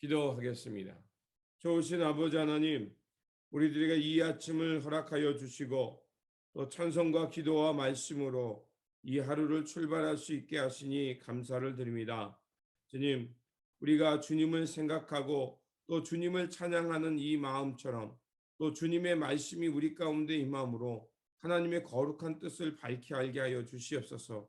기도하겠습니다. 좋으신 아버지 하나님, 우리들에게 이 아침을 허락하여 주시고 또 찬송과 기도와 말씀으로 이 하루를 출발할 수 있게 하시니 감사를 드립니다. 주님, 우리가 주님을 생각하고 또 주님을 찬양하는 이 마음처럼 또 주님의 말씀이 우리 가운데 임함으로 하나님의 거룩한 뜻을 밝히 알게 하여 주시옵소서.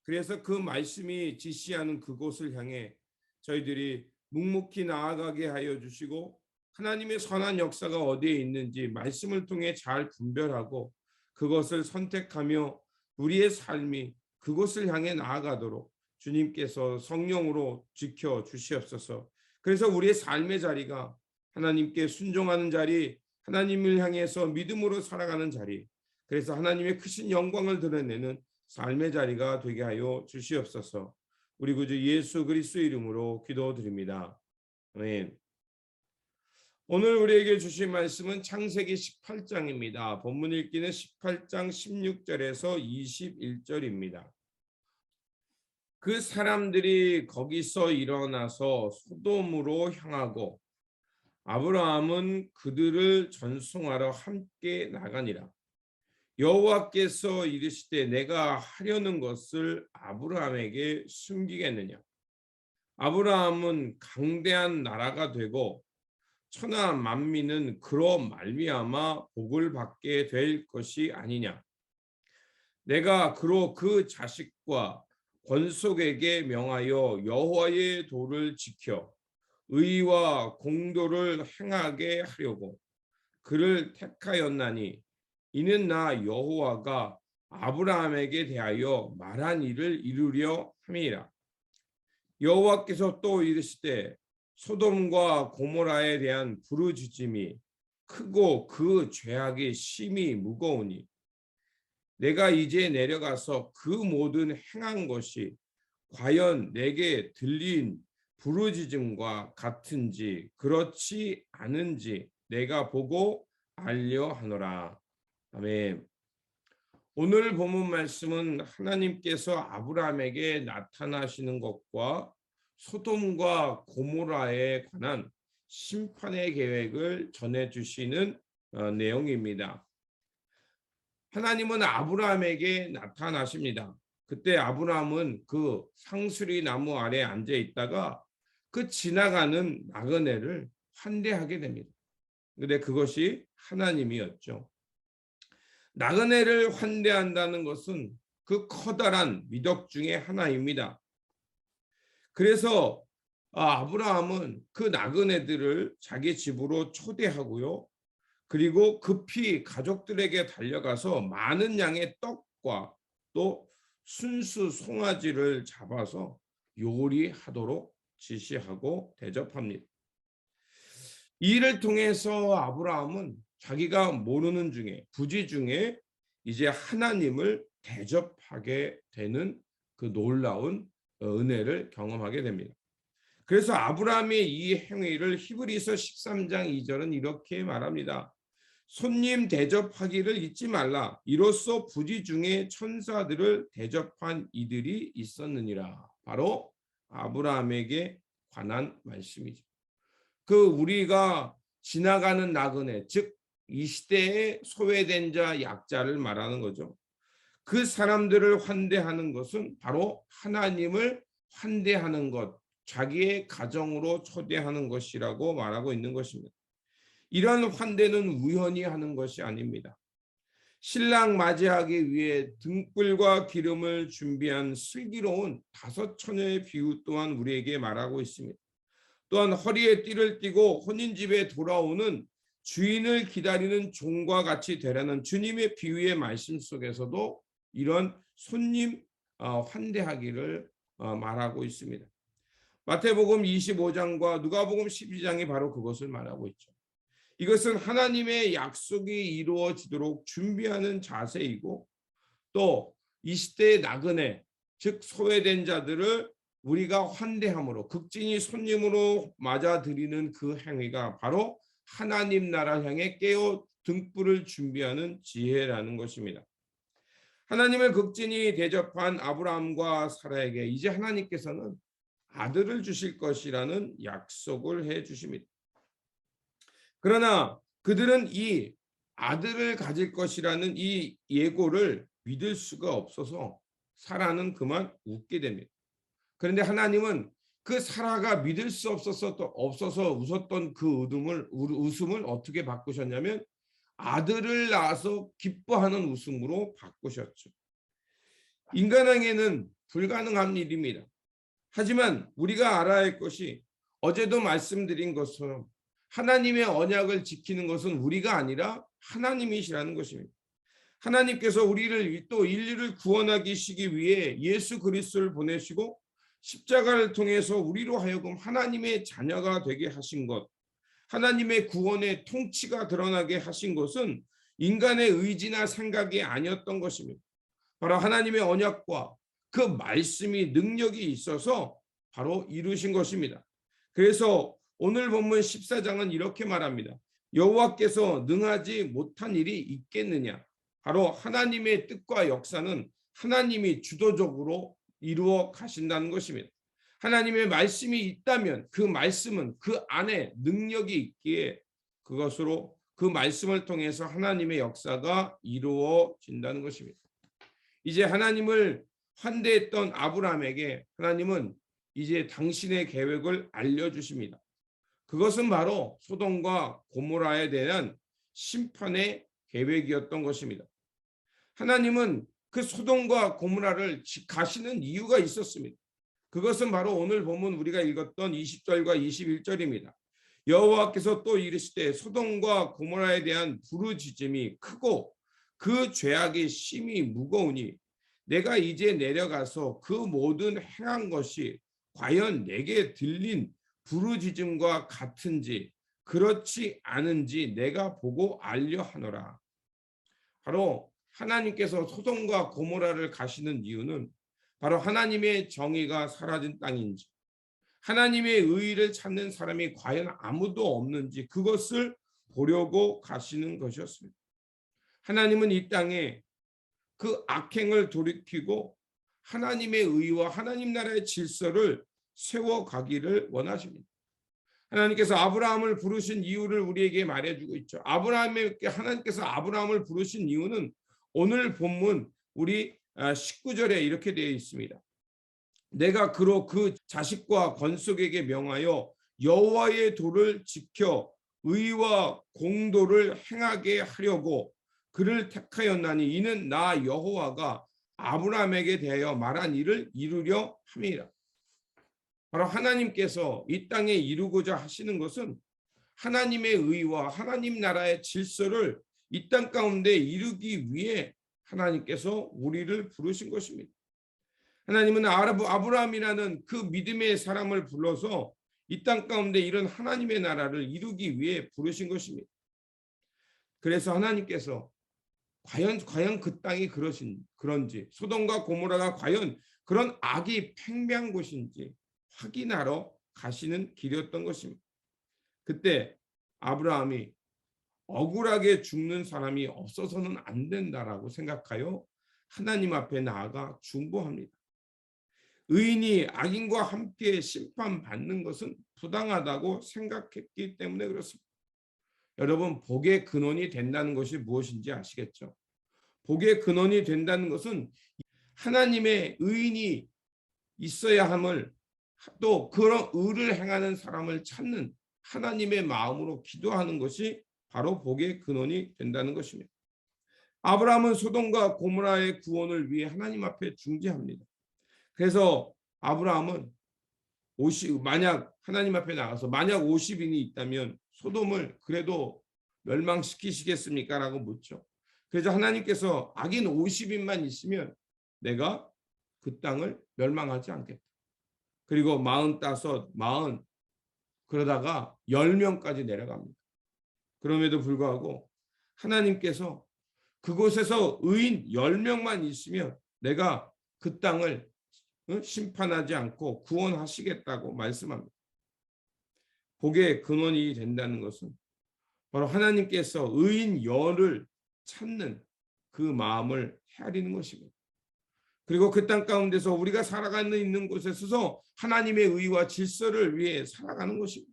그래서 그 말씀이 지시하는 그곳을 향해 저희들이 묵묵히 나아가게 하여 주시고 하나님의 선한 역사가 어디에 있는지 말씀을 통해 잘 분별하고 그것을 선택하며 우리의 삶이 그곳을 향해 나아가도록 주님께서 성령으로 지켜 주시옵소서. 그래서 우리의 삶의 자리가 하나님께 순종하는 자리, 하나님을 향해서 믿음으로 살아가는 자리, 그래서 하나님의 크신 영광을 드러내는 삶의 자리가 되게 하여 주시옵소서. 우리 구주 예수 그리스도 이름으로 기도드립니다. 아멘. 오늘 우리에게 주신 말씀은 창세기 18장입니다. 본문 읽기는 18장 16절에서 21절입니다. 그 사람들이 거기서 일어나서 소돔으로 향하고 아브라함은 그들을 전송하러 함께 나가니라. 여호와께서 이르시되 내가 하려는 것을 아브라함에게 숨기겠느냐. 아브라함은 강대한 나라가 되고 천하 만민은 그로 말미암아 복을 받게 될 것이 아니냐. 내가 그로 그 자식과 권속에게 명하여 여호와의 도를 지켜 의와 공도를 행하게 하려고 그를 택하였나니 이는 나 여호와가 아브라함에게 대하여 말한 일을 이루려 함이라. 여호와께서 또 이르시되 소돔과 고모라에 대한 부르짖음이 크고 그 죄악이 심히 무거우니 내가 이제 내려가서 그 모든 행한 것이 과연 내게 들린 부르짖음과 같은지 그렇지 않은지 내가 보고 알려 하노라. 아멘. 오늘 본문 말씀은 하나님께서 아브라함에게 나타나시는 것과 소돔과 고모라에 관한 심판의 계획을 전해주시는 내용입니다. 하나님은 아브라함에게 나타나십니다. 그때 아브라함은 그 상수리 나무 아래 앉아 있다가 그 지나가는 나그네를 환대하게 됩니다. 그런데 그것이 하나님이었죠. 나그네를 환대한다는 것은 그 커다란 미덕 중에 하나입니다. 그래서 아브라함은 그 나그네들을 자기 집으로 초대하고요. 그리고 급히 가족들에게 달려가서 많은 양의 떡과 또 순수 송아지를 잡아서 요리하도록 지시하고 대접합니다. 이 일을 통해서 아브라함은 자기가 모르는 중에 부지 중에 이제 하나님을 대접하게 되는 그 놀라운 은혜를 경험하게 됩니다. 그래서 아브라함의 이 행위를 히브리서 13장 2절은 이렇게 말합니다. 손님 대접하기를 잊지 말라. 이로써 부지 중에 천사들을 대접한 이들이 있었느니라. 바로 아브라함에게 관한 말씀이죠. 그 우리가 지나가는 나그네, 즉 이 시대에 소외된 자, 약자를 말하는 거죠. 그 사람들을 환대하는 것은 바로 하나님을 환대하는 것, 자기의 가정으로 초대하는 것이라고 말하고 있는 것입니다. 이런 환대는 우연히 하는 것이 아닙니다. 신랑 맞이하기 위해 등불과 기름을 준비한 슬기로운 5처녀의 비유 또한 우리에게 말하고 있습니다. 또한 허리에 띠를 띠고 혼인집에 돌아오는 주인을 기다리는 종과 같이 되라는 주님의 비유의 말씀 속에서도 이런 손님 환대하기를 말하고 있습니다. 마태복음 25장과 누가복음 12장이 바로 그것을 말하고 있죠. 이것은 하나님의 약속이 이루어지도록 준비하는 자세이고 또 이 시대의 나그네, 즉 소외된 자들을 우리가 환대함으로 극진히 손님으로 맞아들이는 그 행위가 바로 하나님 나라 향해 깨어 등불을 준비하는 지혜라는 것입니다. 하나님을 극진히 대접한 아브라함과 사라에게 이제 하나님께서는 아들을 주실 것이라는 약속을 해 주십니다. 그러나 그들은 이 아들을 가질 것이라는 이 예고를 믿을 수가 없어서 사라는 그만 웃게 됩니다. 그런데 하나님은 그 사라가 믿을 수 없어서 또 없어서 웃었던 그 웃음을 어떻게 바꾸셨냐면 아들을 낳아서 기뻐하는 웃음으로 바꾸셨죠. 인간에게는 불가능한 일입니다. 하지만 우리가 알아야 할 것이 어제도 말씀드린 것처럼 하나님의 언약을 지키는 것은 우리가 아니라 하나님이시라는 것입니다. 하나님께서 우리를 또 인류를 구원하시기 위해 예수 그리스도를 보내시고 십자가를 통해서 우리로 하여금 하나님의 자녀가 되게 하신 것, 하나님의 구원의 통치가 드러나게 하신 것은 인간의 의지나 생각이 아니었던 것입니다. 바로 하나님의 언약과 그 말씀이 능력이 있어서 바로 이루신 것입니다. 그래서 오늘 본문 14장은 이렇게 말합니다. 여호와께서 능하지 못한 일이 있겠느냐? 바로 하나님의 뜻과 역사는 하나님이 주도적으로 이루어 가신다는 것입니다. 하나님의 말씀이 있다면 그 말씀은 그 안에 능력이 있기에 그것으로 그 말씀을 통해서 하나님의 역사가 이루어진다는 것입니다. 이제 하나님을 환대했던 아브라함에게 하나님은 이제 당신의 계획을 알려주십니다. 그것은 바로 소돔과 고모라에 대한 심판의 계획이었던 것입니다. 하나님은 그 소돔과 고모라를 가시는 이유가 있었습니다. 그것은 바로 오늘 본문 우리가 읽었던 20절과 21절입니다. 여호와께서 또 이르시되 소돔과 고모라에 대한 부르짖음이 크고 그 죄악이 심히 무거우니 내가 이제 내려가서 그 모든 행한 것이 과연 내게 들린 부르짖음과 같은지 그렇지 않은지 내가 보고 알려 하노라. 바로 하나님께서 소돔과 고모라를 가시는 이유는 바로 하나님의 정의가 사라진 땅인지 하나님의 의의를 찾는 사람이 과연 아무도 없는지 그것을 보려고 가시는 것이었습니다. 하나님은 이 땅에 그 악행을 돌이키고 하나님의 의와 하나님 나라의 질서를 세워가기를 원하십니다. 하나님께서 아브라함을 부르신 이유를 우리에게 말해주고 있죠. 하나님께서 아브라함을 부르신 이유는 오늘 본문 우리 19절에 이렇게 되어 있습니다. 내가 그로 그 자식과 건속에게 명하여 여호와의 도를 지켜 의와 공도를 행하게 하려고 그를 택하였나니 이는 나 여호와가 아브라함에게 대하여 말한 일을 이루려 함이라. 바로 하나님께서 이 땅에 이루고자 하시는 것은 하나님의 의와 하나님 나라의 질서를 이 땅 가운데 이루기 위해 하나님께서 우리를 부르신 것입니다. 하나님은 아브라함이라는 그 믿음의 사람을 불러서 이 땅 가운데 이런 하나님의 나라를 이루기 위해 부르신 것입니다. 그래서 하나님께서 과연 그 땅이 그런지 소돔과 고모라가 과연 그런 악이 팽배한 곳인지 확인하러 가시는 길이었던 것입니다. 그때 아브라함이 억울하게 죽는 사람이 없어서는 안 된다라고 생각하여 하나님 앞에 나아가 중보합니다. 의인이 악인과 함께 심판받는 것은 부당하다고 생각했기 때문에 그렇습니다. 여러분, 복의 근원이 된다는 것이 무엇인지 아시겠죠? 복의 근원이 된다는 것은 하나님의 의인이 있어야 함을 또 그런 의를 행하는 사람을 찾는 하나님의 마음으로 기도하는 것이 바로 복의 근원이 된다는 것입니다. 아브라함은 소돔과 고모라의 구원을 위해 하나님 앞에 중재합니다. 그래서 아브라함은 만약 하나님 앞에 나가서 만약 50인이 있다면 소돔을 그래도 멸망시키시겠습니까? 라고 묻죠. 그래서 하나님께서 악인 50인만 있으면 내가 그 땅을 멸망하지 않겠다. 그리고 45, 40 그러다가 10명까지 내려갑니다. 그럼에도 불구하고 하나님께서 그곳에서 의인 10명만 있으면 내가 그 땅을 심판하지 않고 구원하시겠다고 말씀합니다. 복의 근원이 된다는 것은 바로 하나님께서 의인 열을 찾는 그 마음을 헤아리는 것입니다. 그리고 그 땅 가운데서 우리가 살아가는 있는 곳에 서서 하나님의 의와 질서를 위해 살아가는 것입니다.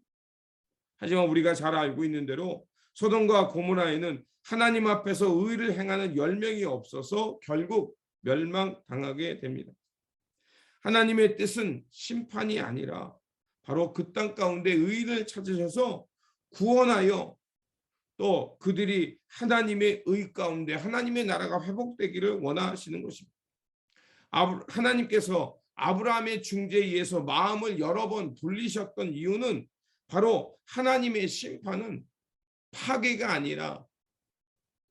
하지만 우리가 잘 알고 있는 대로 소돔과 고모라에는 하나님 앞에서 의를 행하는 10명이 없어서 결국 멸망당하게 됩니다. 하나님의 뜻은 심판이 아니라 바로 그 땅 가운데 의를 찾으셔서 구원하여 또 그들이 하나님의 의 가운데 하나님의 나라가 회복되기를 원하시는 것입니다. 하나님께서 아브라함의 중재에 의해서 마음을 여러 번 돌리셨던 이유는 바로 하나님의 심판은 파괴가 아니라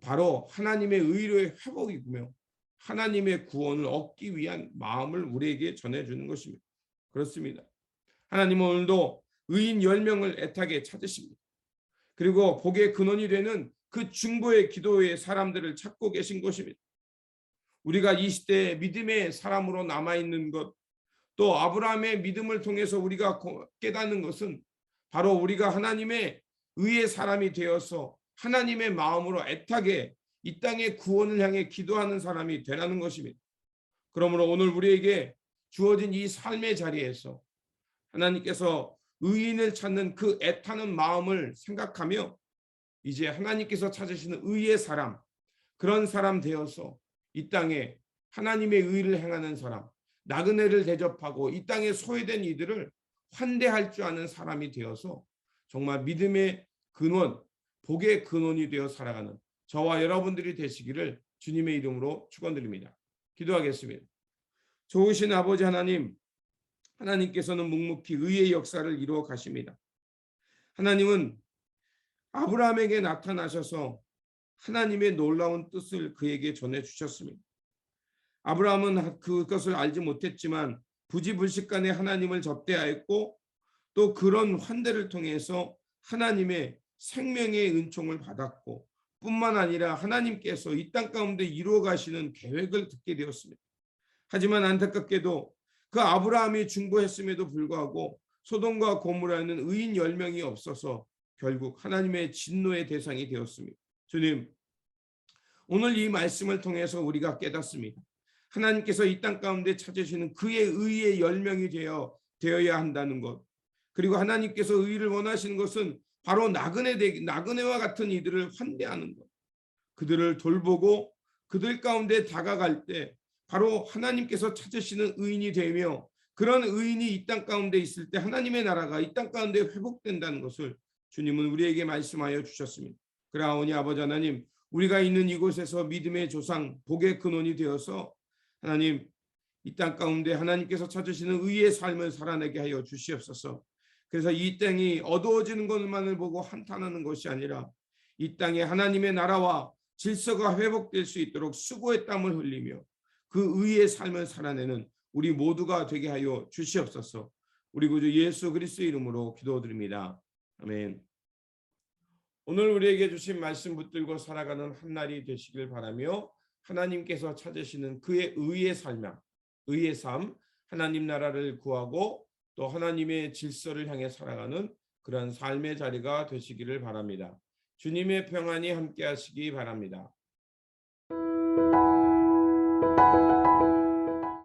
바로 하나님의 의로의 회복이며 하나님의 구원을 얻기 위한 마음을 우리에게 전해주는 것입니다. 그렇습니다. 하나님은 오늘도 의인 10명을 애타게 찾으십니다. 그리고 복의 근원이 되는 그 중보의 기도의 사람들을 찾고 계신 것입니다. 우리가 이 시대에 믿음의 사람으로 남아있는 것, 또 아브라함의 믿음을 통해서 우리가 깨닫는 것은 바로 우리가 하나님의 의의 사람이 되어서 하나님의 마음으로 애타게 이 땅의 구원을 향해 기도하는 사람이 되라는 것입니다. 그러므로 오늘 우리에게 주어진 이 삶의 자리에서 하나님께서 의인을 찾는 그 애타는 마음을 생각하며 이제 하나님께서 찾으시는 의의 사람, 그런 사람 되어서 이 땅에 하나님의 의를 행하는 사람, 나그네를 대접하고 이 땅에 소외된 이들을 환대할 줄 아는 사람이 되어서 정말 믿음의 근원, 복의 근원이 되어 살아가는 저와 여러분들이 되시기를 주님의 이름으로 축원드립니다. 기도하겠습니다. 좋으신 아버지 하나님, 하나님께서는 묵묵히 의의 역사를 이루어 가십니다. 하나님은 아브라함에게 나타나셔서 하나님의 놀라운 뜻을 그에게 전해주셨습니다. 아브라함은 그것을 알지 못했지만 부지불식간에 하나님을 접대하였고 또 그런 환대를 통해서 하나님의 생명의 은총을 받았고 뿐만 아니라 하나님께서 이 땅 가운데 이루어 가시는 계획을 듣게 되었습니다. 하지만 안타깝게도 그 아브라함이 중보했음에도 불구하고 소돔과 고모라는 의인 10명이 없어서 결국 하나님의 진노의 대상이 되었습니다. 주님, 오늘 이 말씀을 통해서 우리가 깨닫습니다. 하나님께서 이 땅 가운데 찾으시는 그의 의의 10명이 되어야 한다는 것, 그리고 하나님께서 의를 원하시는 것은 바로 나그네와 같은 이들을 환대하는 것, 그들을 돌보고 그들 가운데 다가갈 때 바로 하나님께서 찾으시는 의인이 되며 그런 의인이 이 땅 가운데 있을 때 하나님의 나라가 이 땅 가운데 회복된다는 것을 주님은 우리에게 말씀하여 주셨습니다. 그러하오니 아버지 하나님, 우리가 있는 이곳에서 믿음의 조상, 복의 근원이 되어서 하나님, 이 땅 가운데 하나님께서 찾으시는 의의 삶을 살아내게 하여 주시옵소서. 그래서 이 땅이 어두워지는 것만을 보고 한탄하는 것이 아니라 이 땅에 하나님의 나라와 질서가 회복될 수 있도록 수고의 땀을 흘리며 그 의의 삶을 살아내는 우리 모두가 되게 하여 주시옵소서. 우리 구주 예수 그리스도의 이름으로 기도드립니다. 아멘. 오늘 우리에게 주신 말씀 붙들고 살아가는 한 날이 되시길 바라며 하나님께서 찾으시는 그의 의의 삶, 하나님 나라를 구하고 또 하나님의 질서를 향해 살아가는 그런 삶의 자리가 되시기를 바랍니다. 주님의 평안이 함께 하시기 바랍니다.